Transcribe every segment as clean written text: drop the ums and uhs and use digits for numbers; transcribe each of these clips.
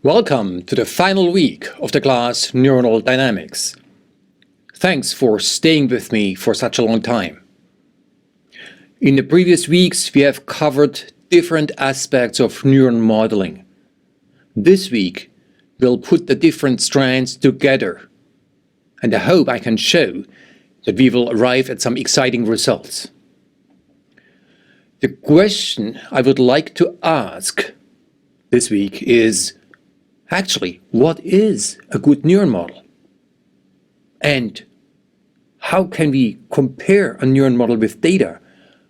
Welcome to the final week of the class Neuronal Dynamics. Thanks for staying with me for such a long time. In the previous weeks, we have covered different aspects of neuron modeling. This week, we'll put the different strands together, and I hope I can show that we will arrive at some exciting results. The question I would like to ask this week is, actually, what is a good neuron model? And how can we compare a neuron model with data?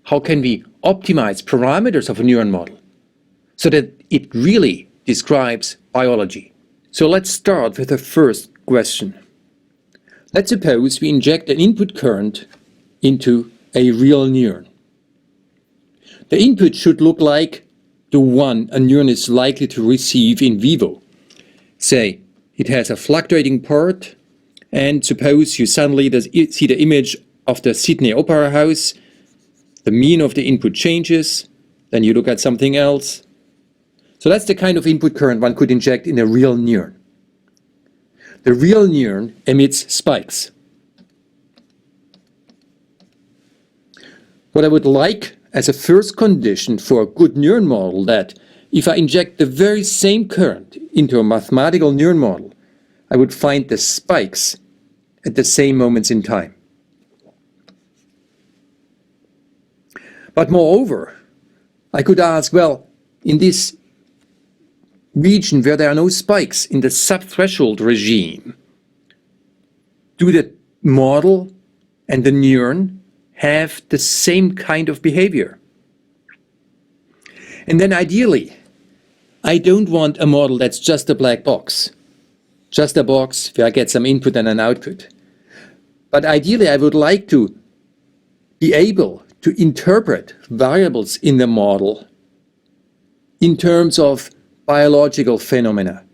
How can we optimize parameters of a neuron model so that it really describes biology? So let's start with the first question. Let's suppose we inject an input current into a real neuron. The input should look like the one a neuron is likely to receive in vivo. Say, it has a fluctuating part, and suppose you suddenly see the image of the Sydney Opera House, the mean of the input changes, then you look at something else. So that's the kind of input current one could inject in a real neuron. The real neuron emits spikes. What I would like as a first condition for a good neuron model, that if I inject the very same current into a mathematical neuron model, I would find the spikes at the same moments in time. But moreover, I could ask, well, in this region where there are no spikes, in the subthreshold regime, do the model and the neuron have the same kind of behavior? And then ideally, I don't want a model that's just a black box. Just a box where I get some input and an output. But ideally, I would like to be able to interpret variables in the model in terms of biological phenomena.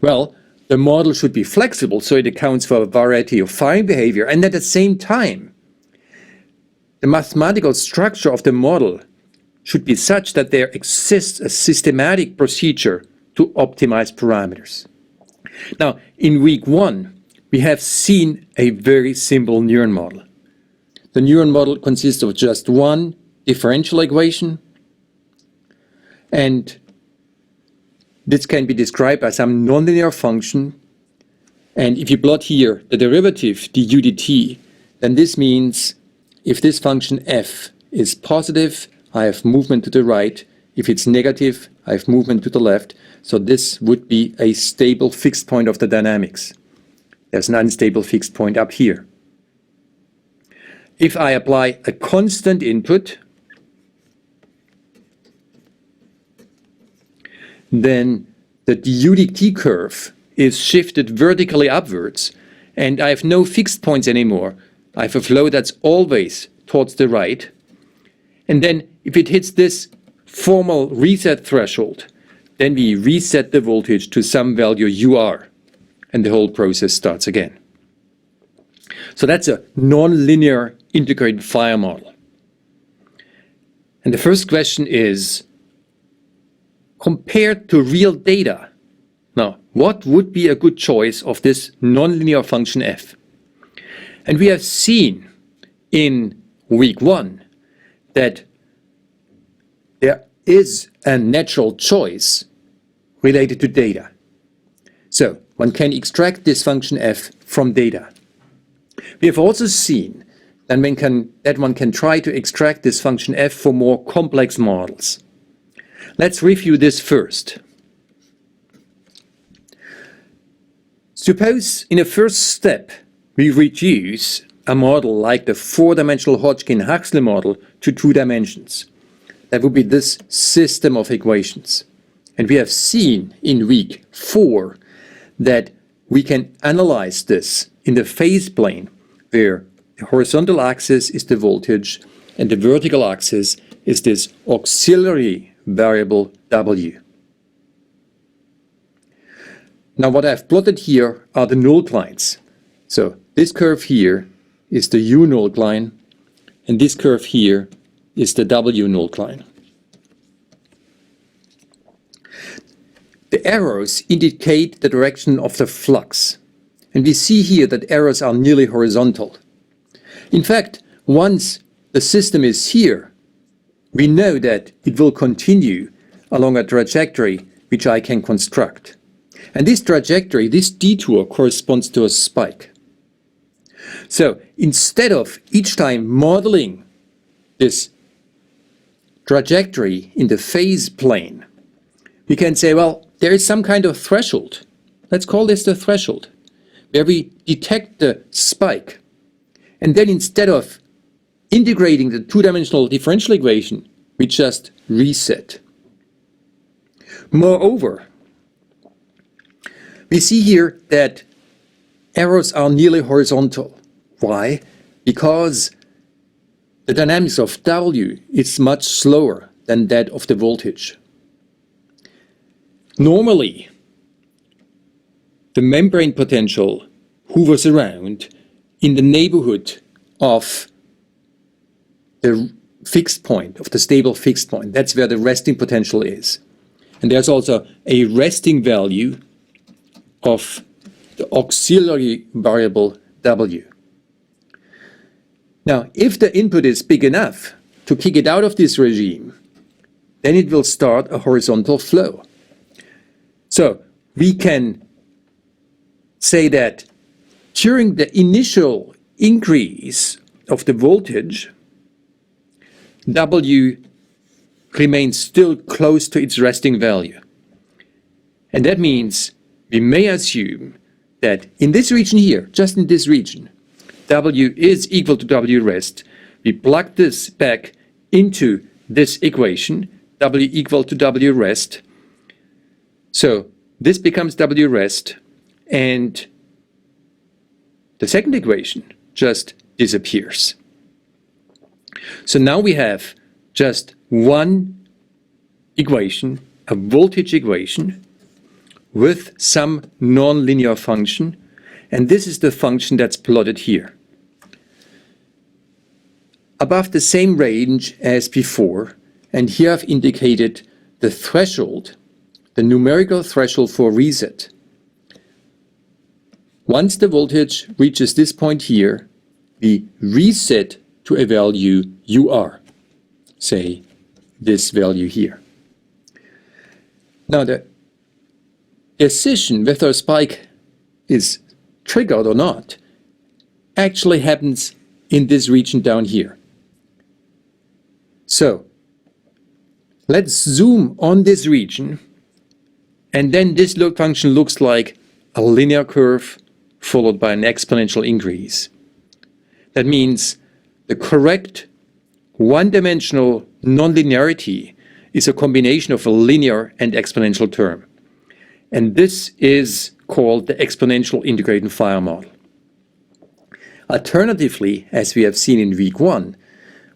Well, the model should be flexible so it accounts for a variety of firing behavior, and at the same time, the mathematical structure of the model should be such that there exists a systematic procedure to optimize parameters. Now, in week 1, we have seen a very simple neuron model. The neuron model consists of just one differential equation, and this can be described by some nonlinear function. And if you plot here the derivative du dt, then this means if this function f is positive, I have movement to the right. If it's negative, I have movement to the left. So this would be a stable fixed point of the dynamics. There's an unstable fixed point up here. If I apply a constant input, then the du dt curve is shifted vertically upwards, and I have no fixed points anymore. I have a flow that's always towards the right. And then if it hits this formal reset threshold, then we reset the voltage to some value UR, and the whole process starts again. So that's a nonlinear integrated fire model. And the first question is, compared to real data, now, what would be a good choice of this nonlinear function f? And we have seen in week 1 that there is a natural choice related to data. So one can extract this function f from data. We have also seen that one can try to extract this function f for more complex models. Let's review this first. Suppose in a first step we reduce a model like the 4-dimensional Hodgkin-Huxley model to 2 dimensions. That would be this system of equations. And we have seen in week 4 that we can analyze this in the phase plane, where the horizontal axis is the voltage and the vertical axis is this auxiliary variable W. Now what I've plotted here are the null lines. So this curve here is the U null line, and this curve here is the W null line. The arrows indicate the direction of the flux. And we see here that arrows are nearly horizontal. In fact, once the system is here, we know that it will continue along a trajectory which I can construct. And this trajectory, this detour, corresponds to a spike. So instead of each time modeling this trajectory in the phase plane, we can say, well, there is some kind of threshold. Let's call this the threshold, where we detect the spike. And then instead of integrating the two-dimensional differential equation, we just reset. Moreover, we see here that arrows are nearly horizontal. Why? Because the dynamics of W is much slower than that of the voltage. Normally, the membrane potential hovers around in the neighborhood of the fixed point, of the stable fixed point. That's where the resting potential is. And there's also a resting value of the auxiliary variable W. Now, if the input is big enough to kick it out of this regime, then it will start a horizontal flow. So we can say that during the initial increase of the voltage, W remains still close to its resting value. And that means we may assume that in this region here, just in this region, W is equal to W rest. We plug this back into this equation, W equal to W rest. So this becomes W rest, and the second equation just disappears. So now we have just one equation, a voltage equation, with some nonlinear function, and this is the function that's plotted here. Above the same range as before, and here I've indicated the threshold, the numerical threshold for reset. Once the voltage reaches this point here, we reset to a value UR, say this value here. Now the decision whether a spike is triggered or not actually happens in this region down here. So let's zoom on this region, and then this function looks like a linear curve followed by an exponential increase. That means the correct one-dimensional nonlinearity is a combination of a linear and exponential term. And this is called the exponential integrated fire model. Alternatively, as we have seen in week 1,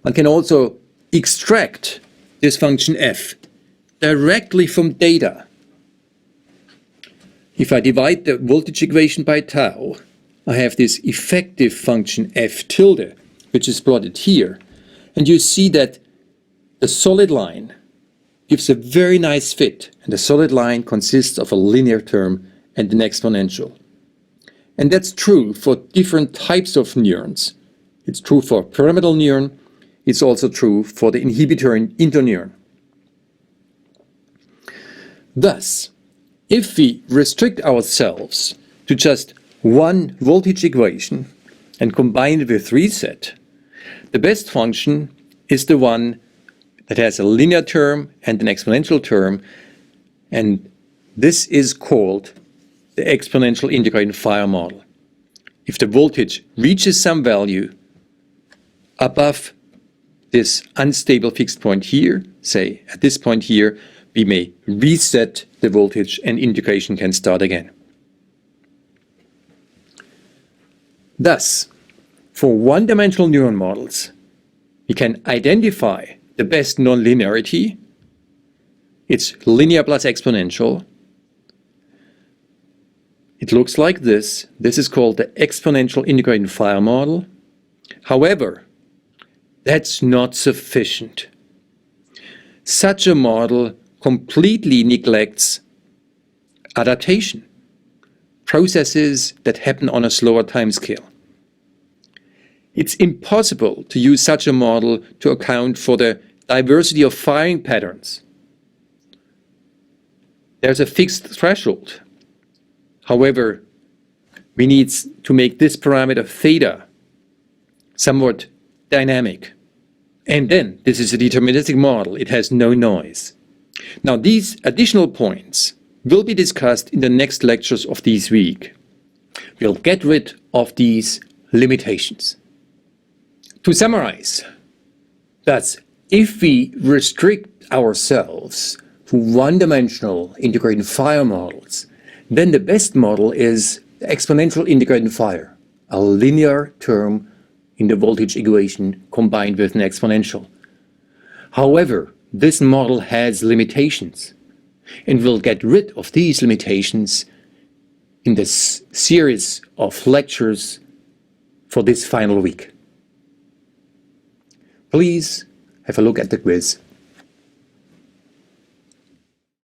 one can also extract this function f directly from data. If I divide the voltage equation by tau, I have this effective function f tilde, which is plotted here. And you see that the solid line gives a very nice fit, and the solid line consists of a linear term and an exponential. And that's true for different types of neurons. It's true for a pyramidal neuron. It's also true for the inhibitor interneuron. Thus, if we restrict ourselves to just one voltage equation and combine it with reset, the best function is the one that has a linear term and an exponential term, and this is called the exponential integrated fire model. If the voltage reaches some value above this unstable fixed point here, say at this point here, we may reset the voltage and integration can start again. Thus, for one-dimensional neuron models, we can identify the best nonlinearity. It's linear plus exponential. It looks like this. This is called the exponential integrated fire model. However, that's not sufficient. Such a model completely neglects adaptation, processes that happen on a slower timescale. It's impossible to use such a model to account for the diversity of firing patterns. There's a fixed threshold. However, we need to make this parameter theta somewhat dynamic. And then, this is a deterministic model. It has no noise. Now, these additional points will be discussed in the next lectures of this week. We'll get rid of these limitations. To summarize, thus, if we restrict ourselves to one-dimensional integrated fire models, then the best model is the exponential integrated fire, a linear term in the voltage equation combined with an exponential. However, this model has limitations, and we'll get rid of these limitations in this series of lectures for this final week. Please have a look at the quiz.